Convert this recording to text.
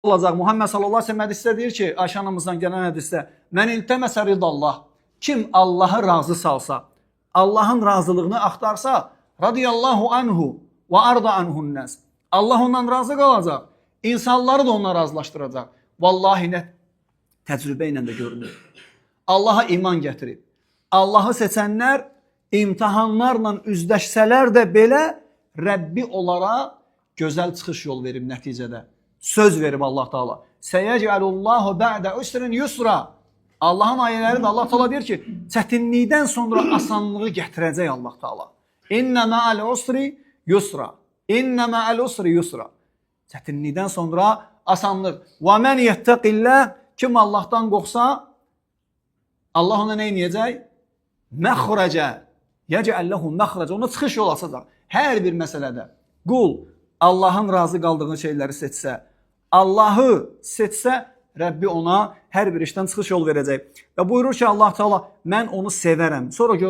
olacaq. Muhammed sallallahu aleyhi ve sellem hədisdə deyir ki, Ayşə anamızdan gələn hədisdə, mən iltəməsə ridallah, kim Allahı razı salsa, Allahın razılığını axtarsa, radiyallahu anhu və arda anhun nəs. Allah ondan razı qalacaq, insanları da onunla razılaşdıracaq. Vallahi nə təcrübə ilə də görünür. Allaha iman gətirib, Allahı seçənlər imtihanlarla üzləşsələr də belə Rəbbi onlara gözəl çıxış yol verib nəticədə. Söz verib Allah Taala. Səyəcəlullahu ba'də usrin yusra. Allahın ayələri də Allah Taala deyir ki, çətinlikdən sonra asanlığı gətirəcək Allah Taala. İnnə ma'al usri yusra. İnnə ma'al usri yusra. Çətinlikdən sonra asanlıq. Və men yettaqillah, kim Allahdan qorxsa, Allah ona nə edəcək? Məxrəcə. Yəcəlləhu məxrəcə. Ona çıxış yol açacaq. Hər bir məsələdə qul Allahın razı qaldığı şeyləri seçsə, Allahı seçsə, Rəbbi ona hər bir işdən çıxış yol verəcək. Və buyurur ki, Allah Teala, mən onu sevərəm. Sonra